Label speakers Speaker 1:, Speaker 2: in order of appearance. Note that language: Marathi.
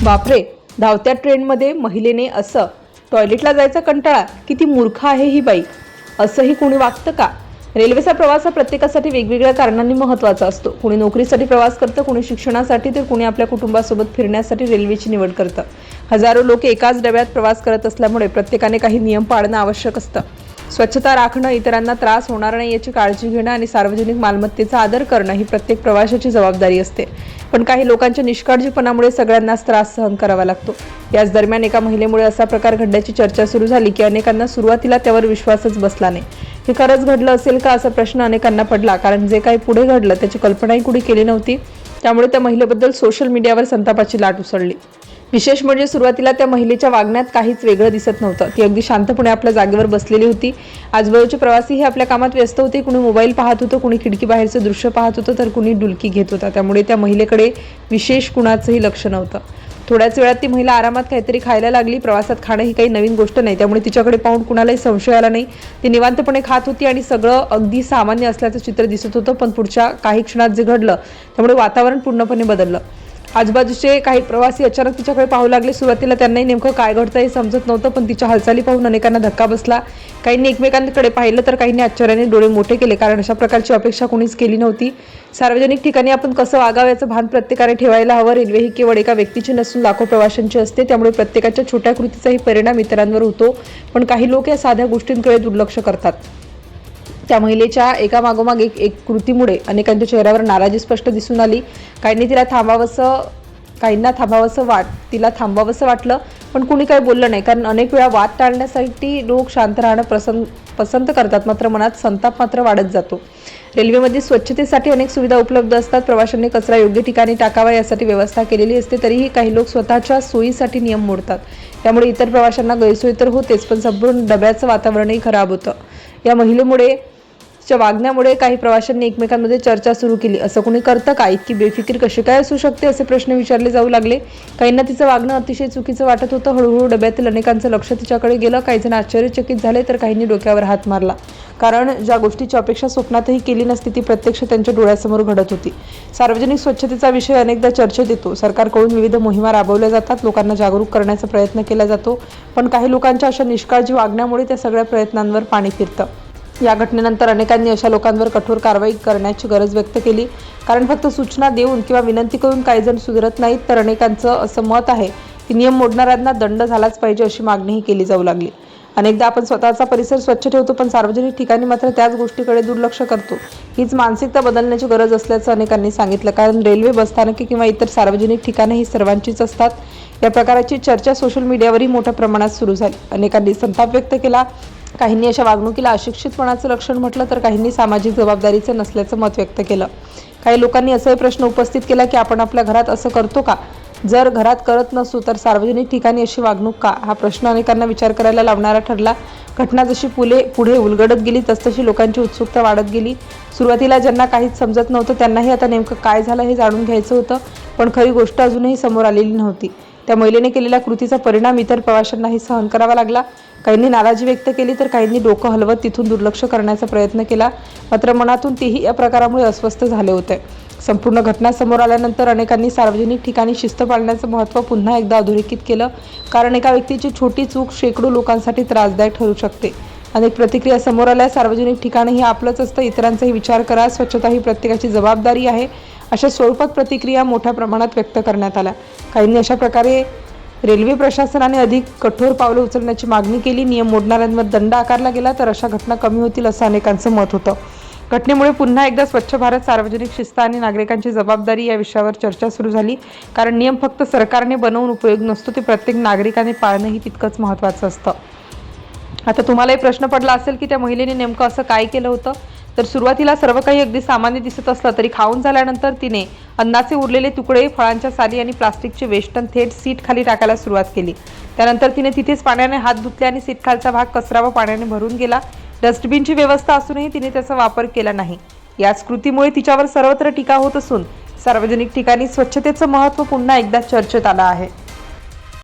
Speaker 1: बापरे, धावत्या ट्रेनमध्ये महिलेने असं टॉयलेटला जायचा कंटाळा, किती मूर्ख आहे ही बाई, असंही कोणी वागतं का? रेल्वेचा प्रवास हा प्रत्येकासाठी वेगवेगळ्या कारणांनी महत्त्वाचा असतो. कोणी नोकरीसाठी प्रवास करतं, कोणी शिक्षणासाठी, तर कोणी आपल्या कुटुंबासोबत फिरण्यासाठी रेल्वेची निवड करतं. हजारो लोक एकाच डब्यात प्रवास करत असल्यामुळे प्रत्येकाने काही नियम पाळणं आवश्यक असतं. स्वच्छता राखणं, इतरांना त्रास होणार नाही याची काळजी घेणं आणि सार्वजनिक मालमत्तेचा आदर करणं ही प्रत्येक प्रवाशाची जबाबदारी असते. पण काही लोकांच्या निष्काळजीपणामुळे सगळ्यांनाच त्रास सहन करावा लागतो. याच दरम्यान एका महिलेमुळे असा प्रकार घडल्याची चर्चा सुरू झाली की अनेकांना सुरुवातीला त्यावर विश्वासच बसला नाही. हे खरंच घडलं असेल का असा प्रश्न अनेकांना पडला, कारण जे काही पुढे घडलं त्याची कल्पनाही कुणी केली नव्हती. त्यामुळे त्या महिलेबद्दल सोशल मीडियावर संतापाची लाट उसळली. विशेष म्हणजे सुरुवातीला त्या महिलेच्या वागण्यात काहीच वेगळं दिसत नव्हतं. ती अगदी शांतपणे आपल्या जागेवर बसलेली होती. आजूबाजूचे प्रवासीही आपल्या कामात व्यस्त होते. कुणी मोबाईल पाहत होतं, कुणी खिडकी बाहेरचं दृश्य पाहत होतं, तर कुणी डुलकी घेत होता. त्यामुळे त्या महिलेकडे विशेष कुणाचंही लक्ष नव्हतं. थोड्याच वेळात ती महिला आरामात काहीतरी खायला लागली. प्रवासात खाणं ही काही नवीन गोष्ट नाही, त्यामुळे तिच्याकडे पाहून कुणालाही संशय आला नाही. ती निवांतपणे खात होती आणि सगळं अगदी सामान्य असल्याचं चित्र दिसत होतं. पण पुढच्या काही क्षणात जे घडलं त्यामुळे वातावरण पूर्णपणे बदललं. आजूबाजूचे काही प्रवासी अचानक तिच्याकडे पाहू लागले. सुरुवातीला त्यांनाही नेमकं काय घडतं हे समजत नव्हतं, पण तिच्या हालचाली पाहून अनेकांना धक्का बसला. काहींनी एकमेकांकडे पाहिलं तर काहींनी आश्चर्याने डोळे मोठे केले, कारण अशा प्रकारची अपेक्षा कोणीच केली नव्हती. सार्वजनिक ठिकाणी आपण कसं वागावं याचं भान प्रत्येकाने ठेवायला हवं. रेल्वे ही केवळ एका व्यक्तीची नसून लाखो प्रवाशांची असते, त्यामुळे प्रत्येकाच्या छोट्या कृतीचाही परिणाम इतरांवर होतो. पण काही लोक या साध्या गोष्टींकडे दुर्लक्ष करतात. त्या महिलेच्या एका मागोमाग एक कृतीमुळे अनेकांच्या चेहऱ्यावर नाराजी स्पष्ट दिसून आली. काहींना तिला थांबवावंसं वाटलं, पण कुणी काही बोललं नाही, कारण अनेक वेळा वाद टाळण्यासाठी लोक शांत राहणं पसंत करतात, मात्र मनात संताप मात्र वाढत जातो. रेल्वेमध्ये स्वच्छतेसाठी अनेक सुविधा उपलब्ध असतात. प्रवाशांनी कचरा योग्य ठिकाणी टाकावा यासाठी व्यवस्था केलेली असते. तरीही काही लोक स्वतःच्या सोयीसाठी नियम मोडतात. त्यामुळे इतर प्रवाशांना गैरसोय तर होतेच, पण संपूर्ण डब्याचं वातावरणही खराब होतं. या महिलेमुळे वागण्यामुळे काही प्रवाशांनी एकमेकांमध्ये चर्चा सुरू केली. असं कोणी करतं का? इतकी बेफिकीर कशी काय असू शकते, असे प्रश्न विचारले जाऊ लागले. काहींना तिचं वागणं अतिशय चुकीचं वाटत होतं. हळूहळू डब्यातील अनेकांचं लक्ष तिच्याकडे गेलं. काही जण आश्चर्यचकित झाले, तर काहींनी डोक्यावर हात मारला, कारण ज्या गोष्टीची अपेक्षा स्वप्नातही केली नसती ती प्रत्यक्ष त्यांच्या डोळ्यासमोर घडत होती. सार्वजनिक स्वच्छतेचा विषय अनेकदा चर्चेत येतो. सरकारकडून विविध मोहिमा राबवल्या जातात, लोकांना जागरूक करण्याचा प्रयत्न केला जातो, पण काही लोकांच्या अशा निष्काळजी वागण्यामुळे त्या सगळ्या प्रयत्नांवर पाणी फिरतं. या घटनेनंतर अनेकांनी अशा लोकांवर कठोर कारवाई करण्याची गरज व्यक्त केली, कारण फक्त सूचना देऊन किंवा विनंती करून काही जण सुधारत नाहीत. तर अनेकांचं असं मत आहे की नियम मोडणाऱ्यांना दंड झालाच पाहिजे, अशी मागणीही केली जाऊ लागली. अनेकदा आपण स्वतःचा परिसर स्वच्छ ठेवतो, पण सार्वजनिक ठिकाणी मात्र त्याच गोष्टीकडे दुर्लक्ष करतो. हीच मानसिकता बदलण्याची गरज असल्याचं अनेकांनी सांगितलं, कारण रेल्वे बसस्थानके किंवा इतर सार्वजनिक ठिकाणं ही सर्वांचीच असतात. या प्रकाराची चर्चा सोशल मीडियावरही मोठ्या प्रमाणात सुरू झाली. अनेकांनी संताप व्यक्त केला. काहींनी अशा वागणुकीला अशिक्षितपणाचं लक्षण म्हटलं, तर काहींनी सामाजिक जबाबदारीचं नसल्याचं मत व्यक्त केलं. काही लोकांनी असाही प्रश्न उपस्थित केला की आपण आपल्या घरात असं करतो का? जर घरात करत नसू तर सार्वजनिक ठिकाणी अशी वागणूक का? हा प्रश्न अनेकांना विचार करायला लावणारा ठरला. घटना जशी पुढे उलगडत गेली तसतशी लोकांची उत्सुकता वाढत गेली. सुरुवातीला ज्यांना काहीच समजत नव्हतं त्यांनाही आता नेमकं काय झालं हे जाणून घ्यायचं होतं, पण खरी गोष्ट अजूनही समोर आलेली नव्हती. त्या महिलेने केलेल्या कृतीचा परिणाम इतर प्रवाशांनाही सहन करावा लागला. काहींनी नाराजी व्यक्त केली, तर काहींनी डोकं हलवत तिथून दुर्लक्ष करण्याचा प्रयत्न केला, मात्र मनातून तेही या प्रकारामुळे अस्वस्थ झाले होते. संपूर्ण घटना समोर आल्यानंतर अनेकांनी सार्वजनिक ठिकाणी शिस्त पाळण्याचं महत्त्व पुन्हा एकदा अधोरेखित केलं, कारण एका व्यक्तीची छोटी चूक शेकडो लोकांसाठी त्रासदायक ठरू शकते. अनेक प्रतिक्रिया समोर आल्या. सार्वजनिक ठिकाण हे आपलंच असतं, इतरांचाही विचार करा, स्वच्छता ही प्रत्येकाची जबाबदारी आहे, अशा स्वरूपात प्रतिक्रिया मोठ्या प्रमाणात व्यक्त करण्यात आल्या. काहींनी अशा प्रकारे रेल्वे प्रशासनाने अधिक कठोर पावलं उचलण्याची मागणी केली. नियम मोडणाऱ्यांवर दंड आकारला गेला तर अशा घटना कमी होतील, असं अनेकांचं मत होतं. घटनेमुळे पुन्हा एकदा स्वच्छ भारत, सार्वजनिक शिस्त आणि नागरिकांची जबाबदारी या विषयावर चर्चा सुरू झाली, कारण नियम फक्त सरकारने बनवून उपयोग नसतो, ते प्रत्येक नागरिकाने पाळणंही तितकंच महत्त्वाचं असतं. आता तुम्हालाही प्रश्न पडला असेल की त्या महिलेने नेमकं असं काय केलं होतं? तर सुरुवातीला सर्व काही अगदी सामान्य दिसत असलं तरी खाऊन झाल्यानंतर तिने अन्नाचे उरलेले तुकडे, फळांच्या साली आणि प्लास्टिकचे वेष्टन थेट सीट खाली टाकायला सुरुवात केली. त्यानंतर तिने तिथेच पाण्याने हात धुतले आणि सीट खालचा भाग कचरा व पाण्याने भरून गेला. डस्टबिनची व्यवस्था असूनही तिने त्याचा वापर केला नाही. याच कृतीमुळे तिच्यावर सर्वत्र टीका होत असून सार्वजनिक ठिकाणी स्वच्छतेचं महत्त्व पुन्हा एकदा चर्चेत आलं आहे.